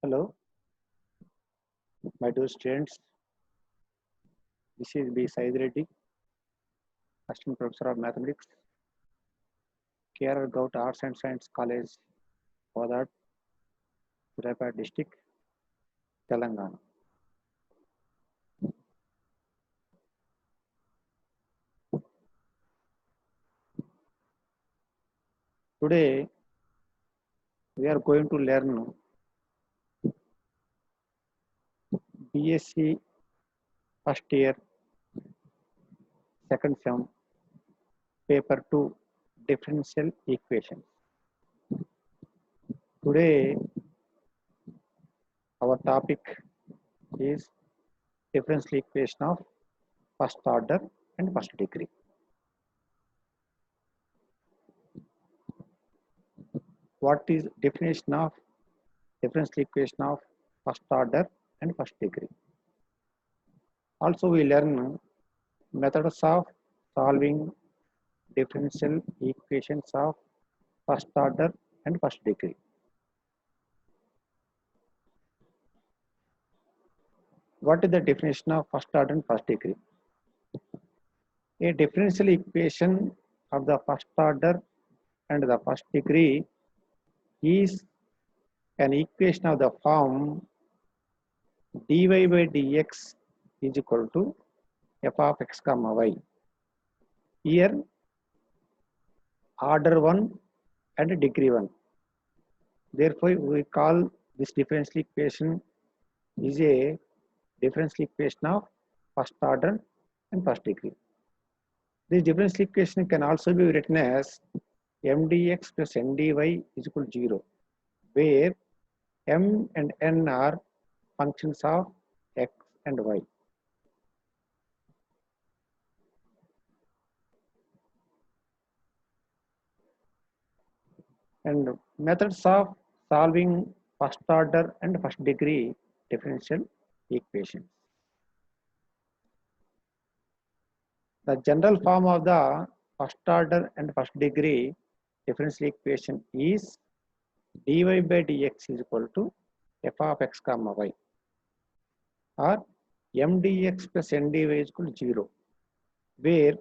Hello, my dear students. This is B. Said Reddy, Assistant Professor of Mathematics, KR Gout Arts and Science College, Podad, Surapet District, Telangana. Today, we are going to learn BSc first year, second sem, paper 2, differential equations. Today, our topic is differential equation of first order and first degree. What is definition of differential equation of first order and first degree? Also, we learn methods of solving differential equations of first order and first degree. What is the definition of first order and first degree? A differential equation of the first order and the first degree is an equation of the form dy by dx is equal to f of x comma y. Here, order 1 and degree 1. Therefore, we call this differential equation is a differential equation of first order and first degree. This differential equation can also be written as m dx plus n dy is equal to 0, where m and n are functions of x and y. And methods of solving first order and first degree differential equations. The general form of the first order and first degree differential equation is dy by dx is equal to f of x comma y, or m dx plus n dy is equal to 0, where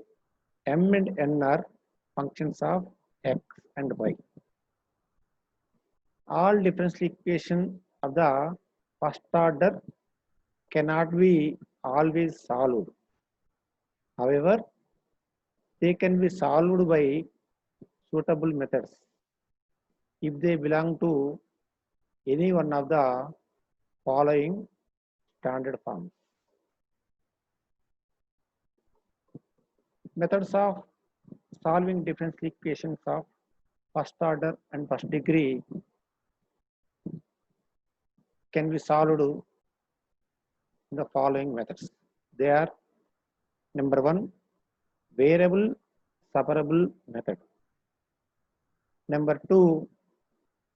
m and n are functions of x and y. All differential equations of the first order cannot be always solved. However, they can be solved by suitable methods if they belong to any one of the following standard forms. Methods of solving differential equations of first order and first degree can be solved in the following methods. They are: number 1, variable separable method. Number 2,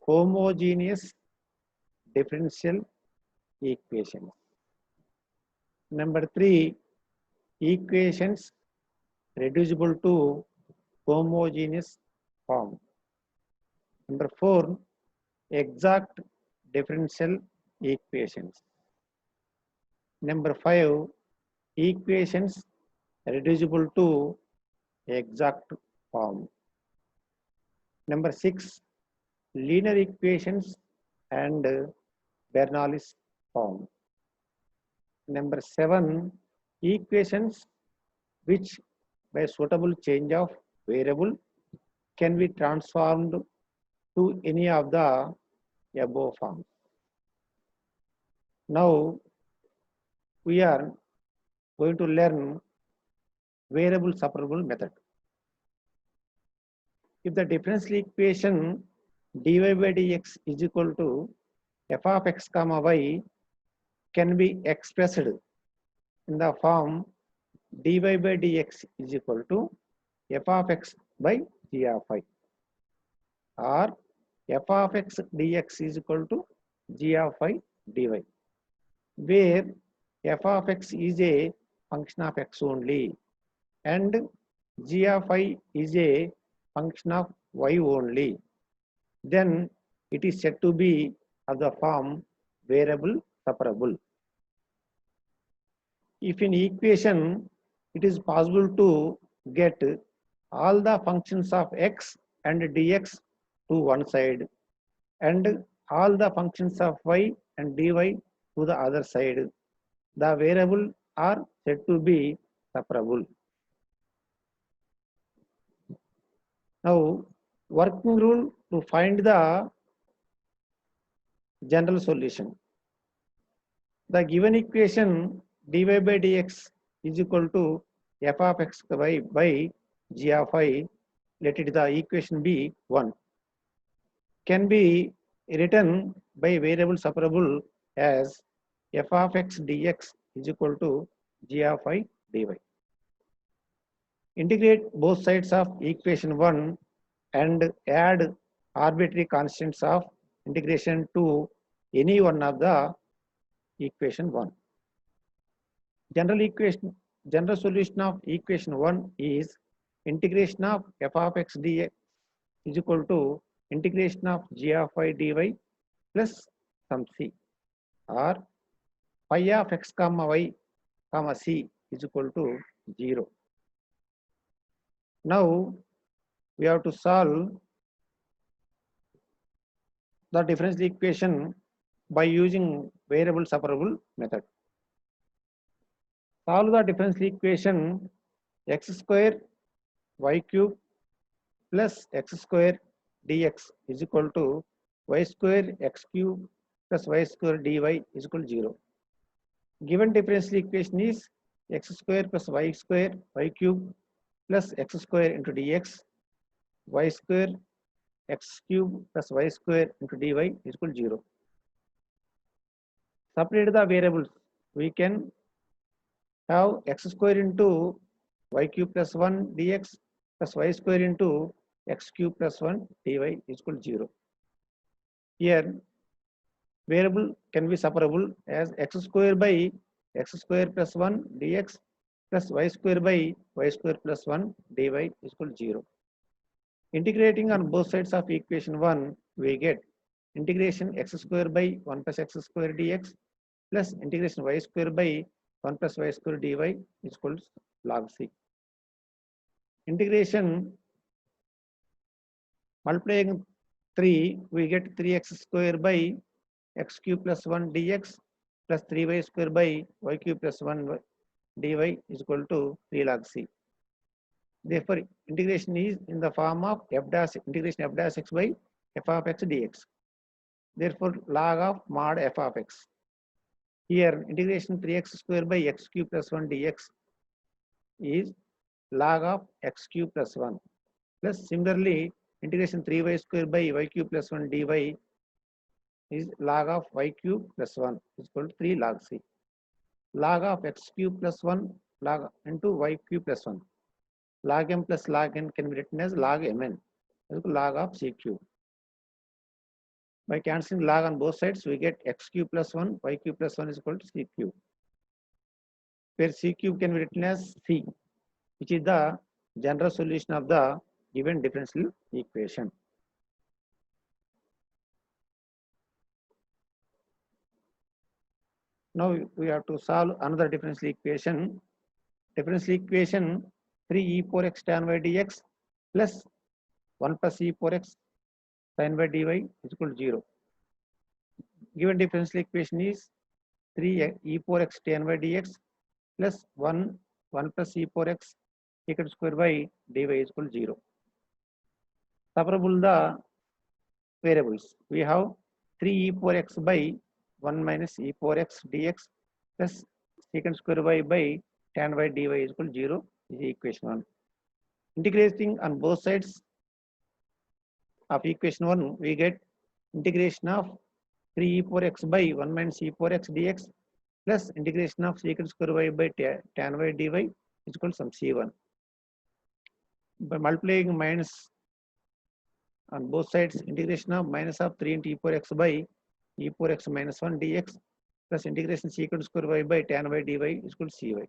homogeneous differential equations. Number 3, equations reducible to homogeneous form. Number 4, exact differential equations. Number 5, equations reducible to exact form. Number 6, linear equations and Bernoulli's form. Number 7, equations which by suitable change of variable can be transformed to any of the above forms. Now, we are going to learn variable separable method. If the differential equation dy by dx is equal to f of x comma y can be expressed in the form dy by dx is equal to f of x by g of y, or f of x dx is equal to g of y dy, where f of x is a function of x only and g of y is a function of y only. Then it is said to be of the form variable separable. If in equation it is possible to get all the functions of x and dx to one side and all the functions of y and dy to the other side, the variable are said to be separable. Now, working rule to find the general solution. The given equation dy by dx is equal to f of x by g of I, let it the equation be 1, can be written by variable separable as f of x dx is equal to g of I dy. Integrate both sides of equation 1 and add arbitrary constants of integration to any one of the equation 1. General solution of equation 1 is integration of f of x dx is equal to integration of g of I dy plus some c, or phi of x comma y comma c is equal to 0. Now we have to solve the differential equation by using variable separable method. Solve the differential equation x square y cube plus x square dx is equal to y square x cube plus y square dy is equal to 0. Given differential equation is x square plus y cube plus x square into dx, y square x cube plus y square into dy is equal to 0. Separate the variables. We can have x square into y cube plus 1 dx plus y square into x cube plus 1 dy is equal to 0. Here variable can be separable as x square by x square plus 1 dx plus y square by y square plus 1 dy is equal to 0. Integrating on both sides of equation 1, we get integration x square by 1 plus x square dx plus integration y square by 1 plus y square dy is equal to log c. Integration multiplying 3, we get 3x square by x cube plus 1 dx plus 3y square by y cube plus 1 dy is equal to 3 log c. Therefore, integration is in the form of f dash integration f dash x by f of x dx. Therefore, log of mod f of x. Here, integration 3x square by x cube plus 1 dx is log of x cube plus 1. Plus, similarly, integration 3y square by y cube plus 1 dy is log of y cube plus 1 is equal to 3 log c. Log of x cube plus 1 log into y cube plus 1. Log m plus log n can be written as log mn, log of c cube. By cancelling log on both sides, we get x cube plus 1, y cube plus 1 is equal to c cube, where c cube can be written as c, which is the general solution of the given differential equation. Now we have to solve another differential equation. Differential equation 3e4x tan y dx plus 1 plus e4x sin y dy is equal to 0. Given differential equation is 3e4x tan y dx plus 1 plus e4x secant square by dy is equal to 0. Separable the variables. We have 3e4x by 1 minus e4x dx plus secant square by tan y dy is equal to 0 is equation 1. Integrating on both sides of equation 1, we get integration of 3e4x by 1 minus e4x dx plus integration of secant square by tan y dy is equal to some c1. By multiplying minus on both sides, integration of minus of 3 into e4x by e4x minus 1 dx plus integration secant square by tan y dy is equal to cy.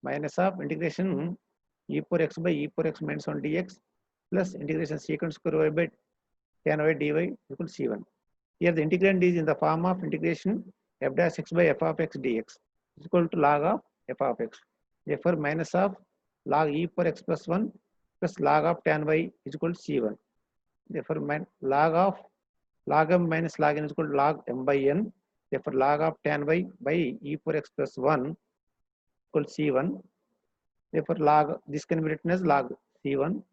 Minus of integration e4x by e4x minus 1 dx plus integration secant square by tan y dy is equal to c1. Here the integrand is in the form of integration f dash x by f of x dx is equal to log of f of x. Therefore, minus of log e power x plus 1 plus log of tan y is equal to c1. Therefore, log m minus log n is equal to log m by n. Therefore, log of tan y by e power x plus 1 equal to c1. Therefore, this can be written as log c1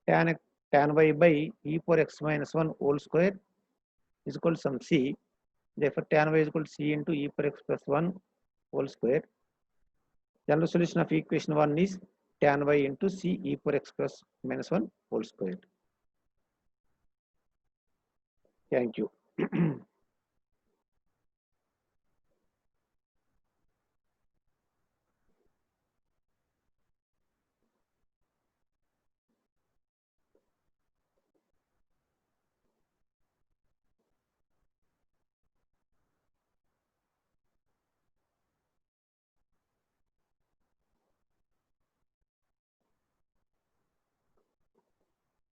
tan y by e power x minus 1 whole square is equal to some c. Therefore, tan y is equal to c into e power x plus 1 whole square. General solution of equation 1 is tan y into c e power x plus minus 1 whole square. Thank you.